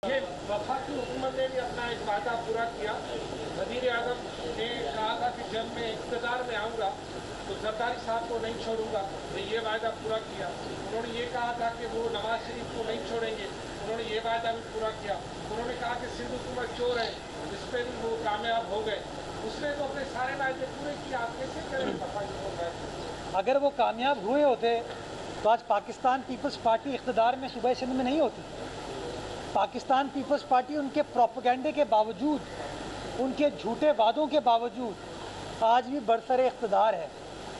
ये वफाकी हुकूमत ने भी अपना एक वादा पूरा किया। वज़ीर आज़म ने कहा था कि जब मैं इक़्तिदार में आऊँगा तो जरदारी साहब को नहीं छोड़ूंगा, तो ये वादा पूरा किया। उन्होंने ये कहा था कि वो नवाज शरीफ को नहीं छोड़ेंगे, उन्होंने ये वादा भी पूरा किया। उन्होंने कहा कि सिंध हुकूमत चोर है, इस पर भी वो कामयाब हो गए। उसने तो अपने सारे वादे पूरे किए, आप कैसे करें वफाकी हुकूमत? अगर वो कामयाब हुए होते तो आज पाकिस्तान पीपल्स पार्टी इक़्तिदार में सूबे सिंध में नहीं होती। पाकिस्तान पीपल्स पार्टी उनके प्रोपेगेंडे के बावजूद, उनके झूठे वादों के बावजूद आज भी बरसरे इक़्तिदार है,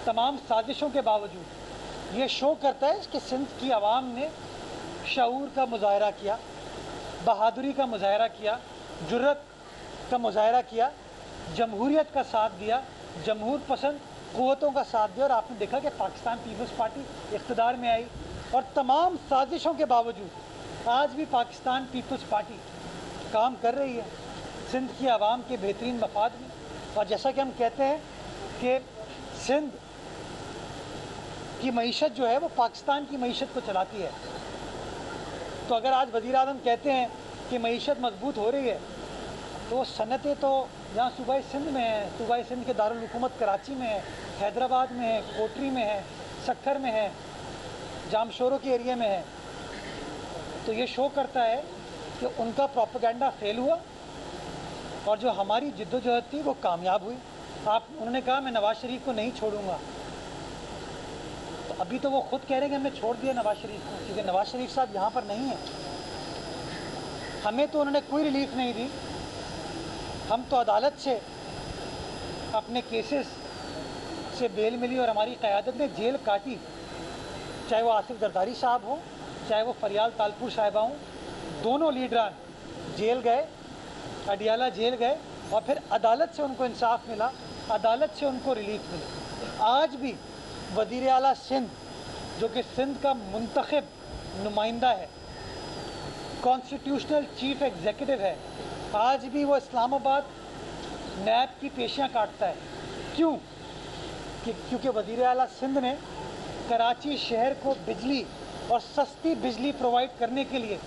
तमाम साजिशों के बावजूद। ये शो करता है कि सिंध की आवाम ने शऊर का मुजाहरा किया, बहादुरी का मुजाहरा किया, जुर्रत का मुजाहरा किया, जमहूरियत का साथ दिया, जमहूर पसंद क़ुव्वतों का साथ दिया। और आपने देखा कि पाकिस्तान पीपल्स पार्टी इक़्तिदार में आई और तमाम साजिशों के बावजूद आज भी पाकिस्तान पीपल्स पार्टी काम कर रही है सिंध की आवाम के बेहतरीन मफाद में। और जैसा कि हम कहते हैं कि सिंध की मईशत जो है वो पाकिस्तान की मईशत को चलाती है, तो अगर आज वज़ीर आज़म कहते हैं कि मईशत मजबूत हो रही है तो सनतें तो यहाँ सूबाई सिंध में है, सूबाई सिंध के दारुल हुकूमत कराची में है, हैदराबाद में है, कोटरी में है, सक्खर में है, जामशोरों के एरिया में है। तो ये शो करता है कि उनका प्रोपेगेंडा फेल हुआ और जो हमारी जिद्दोजहद थी वो कामयाब हुई। उन्होंने कहा मैं नवाज शरीफ को नहीं छोड़ूंगा, तो अभी तो वो खुद कह रहे हैं कि हमने छोड़ दिया नवाज शरीफ को, क्योंकि नवाज शरीफ साहब यहाँ पर नहीं है। हमें तो उन्होंने कोई रिलीफ नहीं दी, हम तो अदालत से अपने केसेस से बेल मिली और हमारी क़यादत ने जेल काटी, चाहे वो आसिफ जरदारी साहब हो, चाहे वो फरियाल तालपुर साहिबा हों। दोनों लीडरान जेल गए, अडियाला जेल गए और फिर अदालत से उनको इंसाफ मिला, अदालत से उनको रिलीफ मिली। आज भी वज़ीर आला सिंध जो कि सिंध का मुंतखब नुमाइंदा है, कॉन्स्टिट्यूशनल चीफ एग्जीक्यूटिव है, आज भी वो इस्लामाबाद नैब की पेशियाँ काटता है। क्यों? क्योंकि वज़ीर आला सिंध ने कराची शहर को बिजली और सस्ती बिजली प्रोवाइड करने के लिए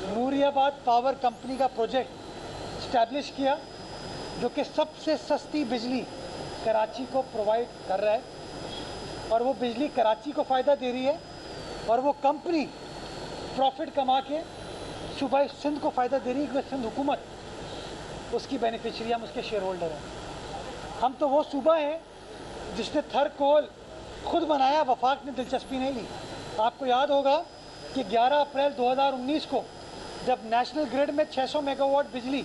नूरियाबाद पावर कंपनी का प्रोजेक्ट इस्टेब्लिश किया, जो कि सबसे सस्ती बिजली कराची को प्रोवाइड कर रहा है। और वो बिजली कराची को फ़ायदा दे रही है और वो कंपनी प्रॉफिट कमा के सूबा सिंध को फ़ायदा दे रही है, क्योंकि सिंध हुकूमत उसकी बेनिफिशरी, हम उसके शेयर होल्डर हैं। हम तो वो सूबा हैं जिसने थर कोल खुद बनाया, वफाक ने दिलचस्पी नहीं ली। आपको याद होगा कि 11 अप्रैल 2019 को जब नेशनल ग्रिड में 600 मेगावाट बिजली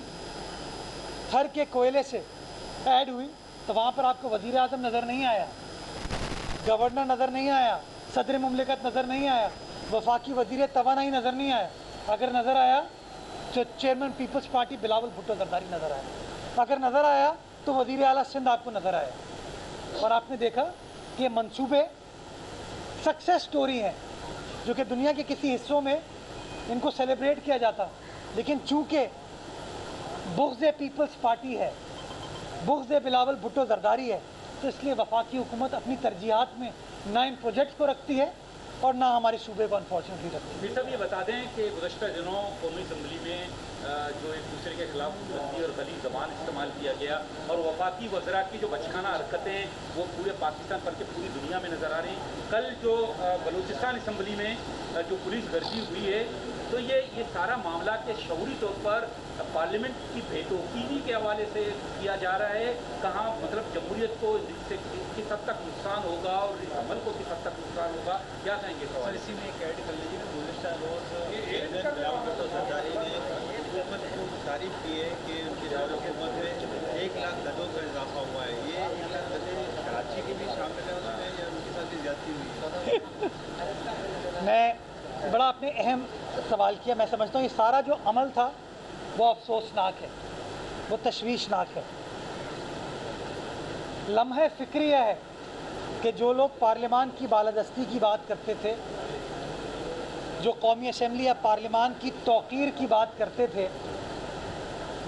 थर के कोयले से ऐड हुई तो वहाँ पर आपको वज़ीर आज़म नज़र नहीं आया, गवर्नर नज़र नहीं आया, सदर मुमलिकत नज़र नहीं आया, वफाकी वज़ीर तवानाई नज़र नहीं आया। अगर नज़र आया तो chairman Peoples Party Bilawal Bhutto Zardari नज़र आया। अगर नज़र आया तो वज़ीर आला सिंध आपको नज़र आया। और आपने देखा कि मंसूबे सक्सेस स्टोरी हैं जो कि दुनिया के किसी हिस्सों में इनको सेलिब्रेट किया जाता, लेकिन चूँकि बुग़्ज़ पीपल्स पार्टी है, बुग़्ज़ बिलावल भुट्टो जरदारी है, तो इसलिए वफाकी हुकूमत अपनी तरजीहात में ना इन प्रोजेक्ट्स को रखती है और ना हमारे सूबे को अनफॉर्चुनेटली रखती है। फिर सब ये बता दें कि गुज़श्ता दिनों कौमी असम्बली में जो एक दूसरे के खिलाफ गंदी और गली ज़बान इस्तेमाल किया गया और वफाकी वज़रा की जो बचकाना हरकतें वो पूरे पाकिस्तान पर के पूरी दुनिया में नज़र आ रही हैं। कल जो बलूचिस्तान असम्बली में जो पुलिस गर्जी हुई है, तो ये सारा मामला के शऊरी तौर पर पार्लियामेंट की बेतौकीनी के हवाले से किया जा रहा है। कहाँ मतलब जमहूरियत को इससे किस हद तक नुकसान होगा और इस अमल को किस हद तक नुकसान होगा, क्या कहेंगे सवाल? इसी में एक ऐड कर लीजिए कि गुज़श्ता रोज़ सरदारी ने हुकूमत को तारीफ की है कि उनकी दारुल-ए-हुकूमत में 1 लाख गदों का इजाफा हुआ है। ये 1 लाख गदें कराची के भी शामिल है उसमें या उनके साथ ही ज्यादती हुई है? मैं बड़ा आपने अहम सवाल किया। मैं समझता हूँ ये सारा जो अमल था वो अफसोसनाक है, वो तशवीशनाक है। लम्हे फ़िक्र यह है कि जो लोग पार्लियामान की बालादस्ती की बात करते थे, जो कौमी असम्बली या पार्लियामान की तौक़ीर की बात करते थे,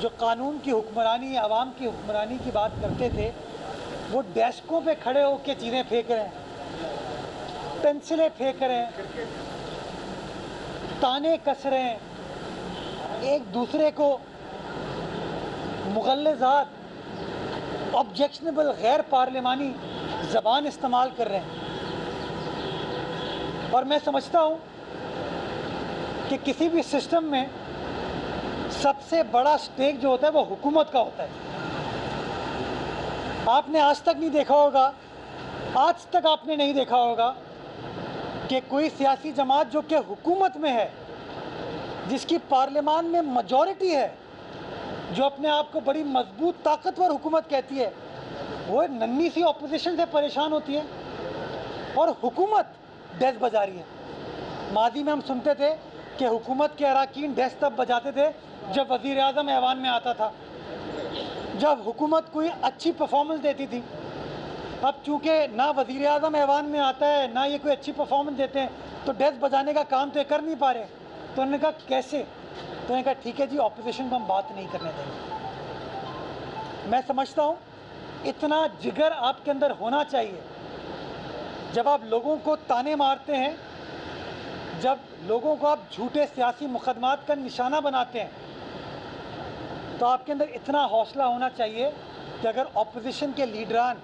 जो कानून की हुक्मरानी या आवाम की हुक्मरानी की बात करते थे, वो डेस्कों पे खड़े होकर चीज़ें फेंक रहे हैं, पेंसिलें फेंक रहे हैं, ताने कस रहे हैं, एक दूसरे को मुग़ल्लिज़ात, ऑब्जेक्शनेबल गैर पार्लिमानी ज़बान इस्तेमाल कर रहे हैं। और मैं समझता हूँ कि किसी भी सिस्टम में सबसे बड़ा स्टेक जो होता है वो हुकूमत का होता है। आपने आज तक नहीं देखा होगा, आज तक आपने नहीं देखा होगा कि कोई सियासी जमात जो कि हुकूमत में है, जिसकी पार्लियामान में मेजॉरिटी है, जो अपने आप को बड़ी मजबूत ताकतवर हुकूमत कहती है, वो एक नन्ही सी ऑपोजिशन से परेशान होती है और हुकूमत डेस्क बजा रही है। माजी में हम सुनते थे कि हुकूमत के अराकीन डेस्क तब बजाते थे जब वज़ीर आज़म ऐवान में आता था, जब हुकूमत कोई अच्छी परफॉर्मेंस देती थी। अब चूँकि ना वज़ीर आज़म ऐवान में आता है, ना ये कोई अच्छी परफॉर्मेंस देते हैं, तो डेस्क बजाने का काम तो ये कर नहीं पा रहे। तो उन्होंने कहा कैसे? तो उन्होंने कहा ठीक है जी, ऑपोजिशन को हम बात नहीं करने देंगे। मैं समझता हूँ इतना जिगर आपके अंदर होना चाहिए। जब आप लोगों को ताने मारते हैं, जब लोगों को आप झूठे सियासी मुकदमात का निशाना बनाते हैं, तो आपके अंदर इतना हौसला होना चाहिए कि अगर ऑपोजिशन के लीडरान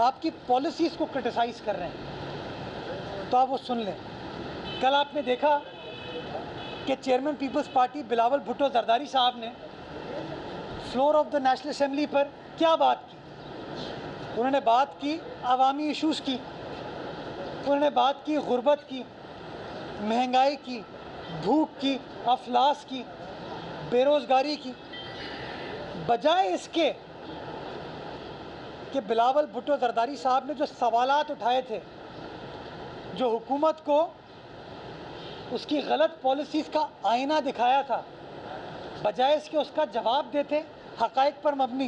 आपकी पॉलिसीज़ को क्रिटिसाइज़ कर रहे हैं तो आप वो सुन लें। कल आपने देखा कि chairman Peoples Party Bilawal Bhutto Zardari साहब ने floor of the National Assembly पर क्या बात की। उन्होंने बात की अवामी इशूज़ की, उन्होंने बात की गुर्बत की, महंगाई की, भूख की, अफलास की, बेरोज़गारी की। बजाय इसके कि बिलावल भुट्टो जरदारी साहब ने जो सवालात उठाए थे, जो हुकूमत को उसकी गलत पॉलिसीज़ का आईना दिखाया था, बजाय इसके उसका जवाब देते हक़ाइक़ पर मबनी,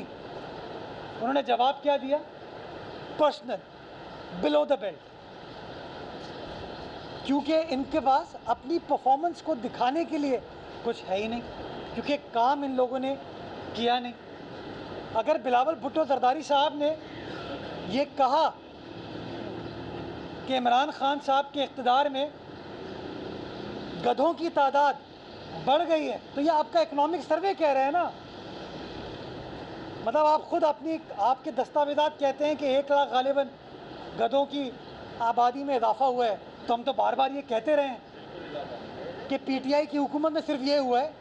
उन्होंने जवाब क्या दिया? Personal, below the belt. क्योंकि इनके पास अपनी परफॉर्मेंस को दिखाने के लिए कुछ है ही नहीं, क्योंकि काम इन लोगों ने किया नहीं। अगर बिलावल भुट्टो जरदारी साहब ने ये कहा कि इमरान खान साहब के इक़्तिदार में गधों की तादाद बढ़ गई है, तो ये आपका इकोनॉमिक सर्वे कह रहे हैं ना। मतलब आप खुद अपनी आपके दस्तावेज़ात कहते हैं कि 1 लाख गालिबन गधों की आबादी में इजाफा हुआ है, तो हम तो बार बार ये कहते रहे हैं कि पीटीआई की हुकूमत में सिर्फ ये हुआ है,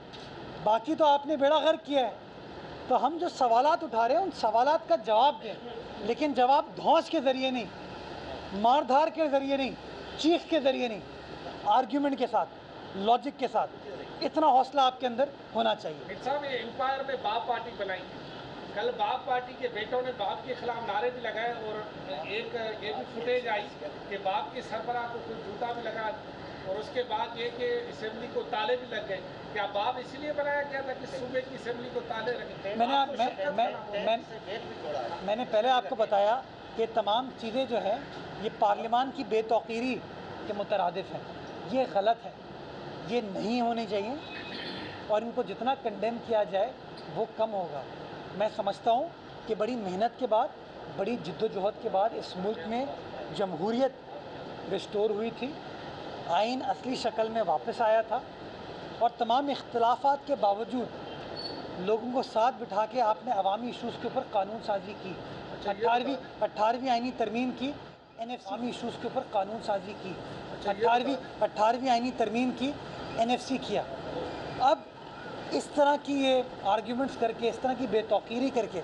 बाकी तो आपने बेड़ा गर्क किया है। तो हम जो सवालात उठा रहे हैं उन सवालात का जवाब दें, लेकिन जवाब धौंस के ज़रिए नहीं, मारधार के ज़रिए नहीं, चीख के ज़रिए नहीं, आर्ग्यूमेंट के साथ, लॉजिक के साथ। इतना हौसला आपके अंदर होना चाहिए। साहब, ये एम्पायर में बाप पार्टी बनाई थी, कल बाप पार्टी के बेटों ने बाप के खिलाफ नारे भी लगाए और एक ये भी फुटेज आई कि बाप के सरबराह को कुछ जूता भी लगा और उसके बाद ये कि असेंबली को ताले भी लग गए। क्या बाप इसलिए बनाया गया था कि सूबे की असेंबली को ताले लगे? मैंने पहले आपको बताया कि तमाम चीज़ें जो है ये पार्लियामान की बेतौकीरी के मुतरादिफ हैं। ये गलत है, ये नहीं होनी चाहिए और इनको जितना कंडेम किया जाए वो कम होगा। मैं समझता हूँ कि बड़ी मेहनत के बाद, बड़ी जिद्दोजहद के बाद इस मुल्क में जमहूरियत रिस्टोर हुई थी, आइन असली शक्ल में वापस आया था और तमाम इख्तलाफात के बावजूद लोगों को साथ बिठा के आपने अवामी इशूज़ के ऊपर कानून साजी की। 18वीं आइनी तरमीम की, एनएफसी इशूज़ के ऊपर कानून साजी की। 18वीं आइनी तरमीम की, एनएफसी किया। अब इस तरह की ये आर्ग्यूमेंट्स करके, इस तरह की बेतौकीरी करके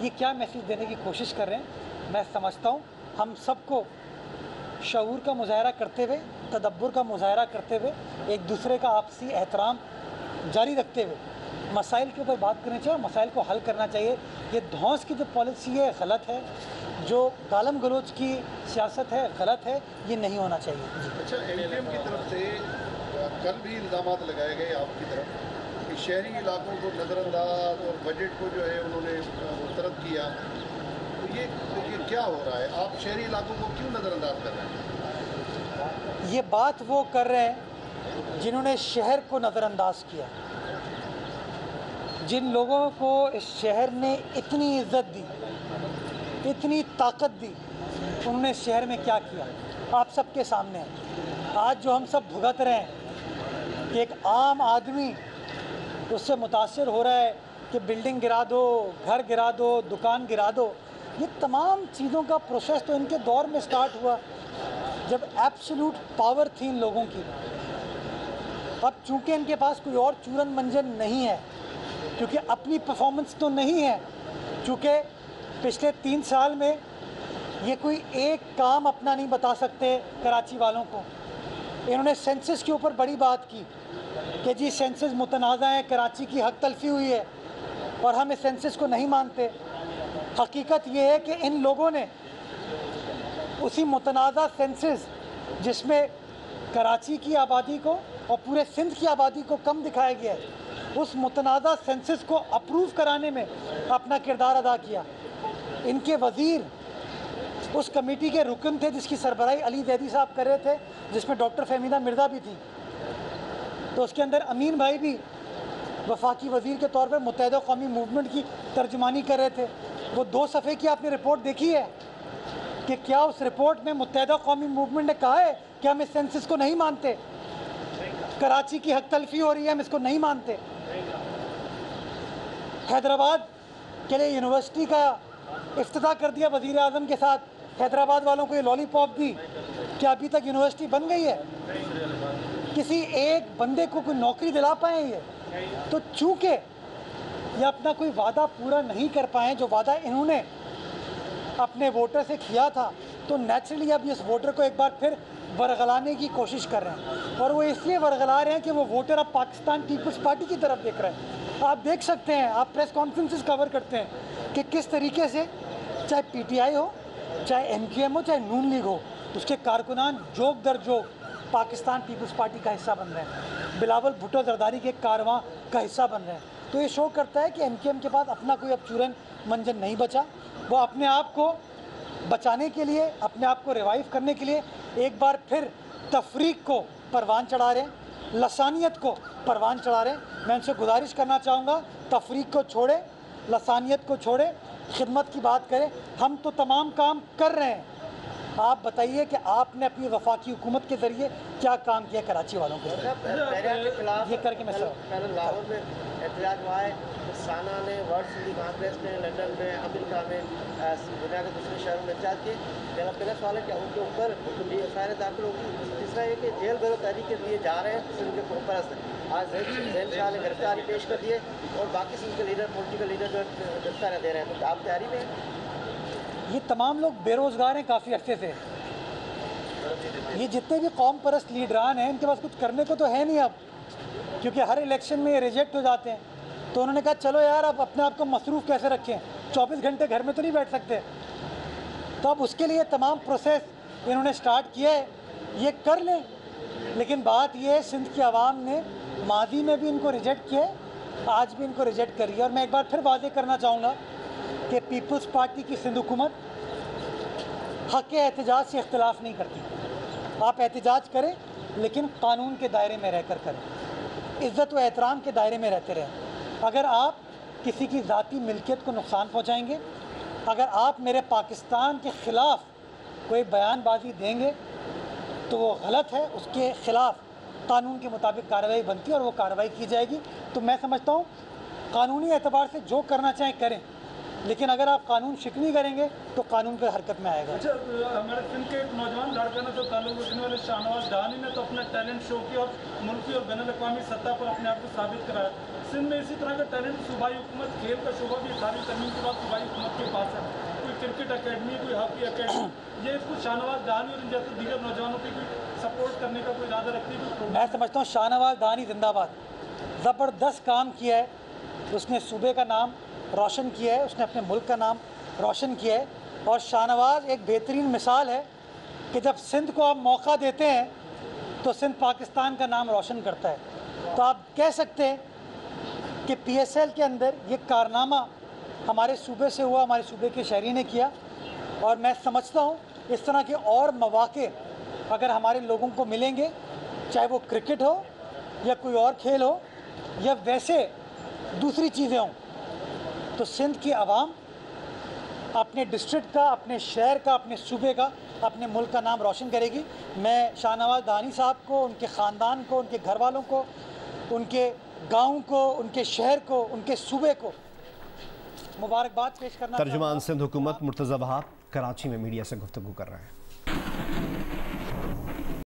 ये क्या मैसेज देने की कोशिश कर रहे हैं? मैं समझता हूँ हम सबको शऊर का मुजाहरा करते हुए, तदब्बुर का मुजाहरा करते हुए, एक दूसरे का आपसी एहतराम जारी रखते हुए मसाइल के ऊपर बात करनी चाहिए और मसाइल को हल करना चाहिए। ये धौंस की जो पॉलिसी है गलत है, जो गालम गलोच की सियासत है गलत है, ये नहीं होना चाहिए। अच्छा, एमपीएम की तरफ से कल भी इल्ज़ामात लगाए गए आपकी तरफ कि शहरी इलाकों को नज़रअंदाज और बजट को जो है उन्होंने मुस्तरद किया, तो ये क्या हो रहा है? आप शहरी इलाकों को क्यों नज़रअंदाज कर रहे हैं? ये बात वो कर रहे हैं जिन्होंने शहर को नज़रअंदाज किया, जिन लोगों को इस शहर ने इतनी इज्जत दी, इतनी ताकत दी, उन्होंने शहर में क्या किया आप सबके सामने है। आज जो हम सब भुगत रहे हैं कि एक आम आदमी उससे मुतासर हो रहा है कि बिल्डिंग गिरा दो, घर गिरा दो, दुकान गिरा दो। ये तमाम चीज़ों का प्रोसेस तो इनके दौर में स्टार्ट हुआ जब एब्सोल्यूट पावर थी इन लोगों की। अब चूंकि इनके पास कोई और चूरन मंजन नहीं है, क्योंकि अपनी परफॉर्मेंस तो नहीं है, चूँकि पिछले 3 साल में ये कोई एक काम अपना नहीं बता सकते कराची वालों को। इन्होंने सेंसस के ऊपर बड़ी बात की कि जी सेंसस मुतनाज़ा है, कराची की हक तलफी हुई है और हम इस सेंसस को नहीं मानते। हकीकत ये है कि इन लोगों ने उसी मुतनाज़ा सेंसस जिसमें कराची की आबादी को और पूरे सिंध की आबादी को कम दिखाया गया है, उस मुतनाज़ा सेंसस को अप्रूव कराने में अपना किरदार अदा किया। इनके वज़ीर उस कमेटी के रुकन थे जिसकी सरबराही अली ज़ैदी साहब कर रहे थे, जिसमें डॉक्टर फहमीदा मिर्ज़ा भी थी। तो उसके अंदर अमीन भाई भी वफाकी वज़ीर के तौर पर मुत्तहिदा कौमी मूवमेंट की तर्जुमानी कर रहे थे। वो 2 सफ़े की आपने रिपोर्ट देखी है कि क्या उस रिपोर्ट में मुत्तहिदा कौमी मूवमेंट ने कहा है कि हम इस सेंसस को नहीं मानते, कराची की हक तलफी हो रही है, हम इसको नहीं मानते। हैदराबाद के लिए यूनिवर्सिटी का इफ्तिताह कर दिया वज़ीर आज़म के साथ, हैदराबाद वालों को ये लॉलीपॉप दी, क्या अभी तक यूनिवर्सिटी बन गई है? किसी एक बंदे को कोई नौकरी दिला पाए ये? तो चूँकि ये अपना कोई वादा पूरा नहीं कर पाए, जो वादा इन्होंने अपने वोटर से किया था, तो नेचुरली अब इस वोटर को एक बार फिर वरगलाने की कोशिश कर रहे हैं। और वो इसलिए वरगला रहे हैं कि वो वोटर अब पाकिस्तान पीपल्स पार्टी की तरफ देख रहे हैं। आप देख सकते हैं, आप प्रेस कॉन्फ्रेंसेस कवर करते हैं कि किस तरीके से चाहे PTI हो, चाहे MQM हो, चाहे नून लीग हो, उसके कारकुनान जोक दर जोक पाकिस्तान पीपल्स पार्टी का हिस्सा बन रहे हैं, बिलावल भुट्टो जरदारी के कारवां का हिस्सा बन रहे हैं। तो ये शो करता है कि MQM के पास अपना कोई अब चूरन मंजन नहीं बचा। वो अपने आप को बचाने के लिए, अपने आप को रिवाइव करने के लिए एक बार फिर तफरीक को परवान चढ़ा रहे हैं, लसानियत को परवान चढ़ा रहे हैं। मैं उनसे गुजारिश करना चाहूँगा, तफरीक को छोड़े, लसानियत को छोड़े, खिदमत की बात करें। हम तो तमाम काम कर रहे हैं, आप बताइए कि आपने अपनी वफाकी हुकूमत के ज़रिए क्या काम किया कराची वालों के खिलाफ? ये करके मैं पहले लाहौर में एहतजाज हुआ है, साना ने, वर्ल्ड सिंधी कांग्रेस ने, लंदन में, अमेरिका में, दुनिया के दूसरे शहरों में एहतजाज किए। मेरा पहला सवाल है कि उनके ऊपर FIR दाखिल होगी? तीसरा ये कि जेल गिरफ्तारी के लिए जा रहे हैं सिंध के सरपरस्त। आज जैन शाह ने गिरफ्तारी पेश कर दी है और बाकी सिंध के लीडर, पॉलिटिकल लीडर जो गिरफ्तारियाँ दे रहे हैं, तो आप तैयारी में हैं? ये तमाम लोग बेरोज़गार हैं काफ़ी अर्से से। ये जितने भी कौम परस्त लीडरान हैं, इनके पास कुछ करने को तो है नहीं अब, क्योंकि हर इलेक्शन में ये रिजेक्ट हो जाते हैं। तो उन्होंने कहा चलो यार, अब अपने आप को मसरूफ़ कैसे रखें, 24 घंटे घर में तो नहीं बैठ सकते। तो अब उसके लिए तमाम प्रोसेस इन्होंने स्टार्ट किया है, ये कर लें। लेकिन बात ये है, सिंध की आवाम ने माजी में भी इनको रिजेक्ट किया है, आज भी इनको रिजेक्ट करी है। और मैं एक बार फिर वादे करना चाहूँगा कि पीपल्स पार्टी की सिंध हुकूमत हक़ एहतजाज से इख्तिलाफ़ नहीं करती। आप एहतजाज करें, लेकिन कानून के दायरे में रहकर करें, इज़्ज़त व एहतराम के दायरे में रहते रहें। अगर आप किसी की ज़ाती मिल्कियत को नुकसान पहुँचाएँगे, अगर आप मेरे पाकिस्तान के ख़िलाफ़ कोई बयानबाजी देंगे, तो वो गलत है, उसके ख़िलाफ़ कानून के मुताबिक कार्रवाई बनती है और वो कार्रवाई की जाएगी। तो मैं समझता हूँ कानूनी एतबार से जो करना चाहें करें, लेकिन अगर आप कानून शिकनी करेंगे तो कानून पर हरकत में आएगा। अच्छा, हमारे सिंध के एक नौजवान लड़का से ताल्लुक़ रखने वाले शाहनवाज दानी ने तो अपना टैलेंट शो किया और मुल्की और बैनुल-अक़वामी सतह पर अपने आप को साबित कराया। सिंध में इसी तरह का टैलेंट सूबाई हुकूमत, खेल का शोबा भी 18वीं तरमीम के बाद सूबाई हुकूमत के पास है। कोई क्रिकेट अकेडमी, कोई हॉकी अकेडमी, ये इसको शाहनवाज दानी और इन जैसे दीगर नौजवानों की कोई सपोर्ट करने का कोई इरादा रखती है? मैं समझता हूँ शाहनवाज दानी जिंदाबाद, ज़बरदस्त काम किया है। उसने सूबे का नाम रोशन किया है, उसने अपने मुल्क का नाम रोशन किया है। और शाहनवाज एक बेहतरीन मिसाल है कि जब सिंध को आप मौका देते हैं तो सिंध पाकिस्तान का नाम रोशन करता है। तो आप कह सकते हैं कि PSL के अंदर ये कारनामा हमारे सूबे से हुआ, हमारे सूबे के शहरी ने किया। और मैं समझता हूँ इस तरह के और मौके अगर हमारे लोगों को मिलेंगे, चाहे वो क्रिकेट हो या कोई और खेल हो या वैसे दूसरी चीज़ें हों, तो सिंध की आवाम अपने डिस्ट्रिक्ट का, अपने शहर का, अपने सूबे का, अपने मुल्क का नाम रोशन करेगी। मैं शाहनवाज दानी साहब को, उनके ख़ानदान को, उनके घर वालों को, उनके गांव को, उनके शहर को, उनके सूबे को मुबारकबाद पेश करना। तर्जुमान सिंध हुकूमत मुर्तज़ा वहाब कराची में मीडिया से गुफ्तगू कर रहे हैं।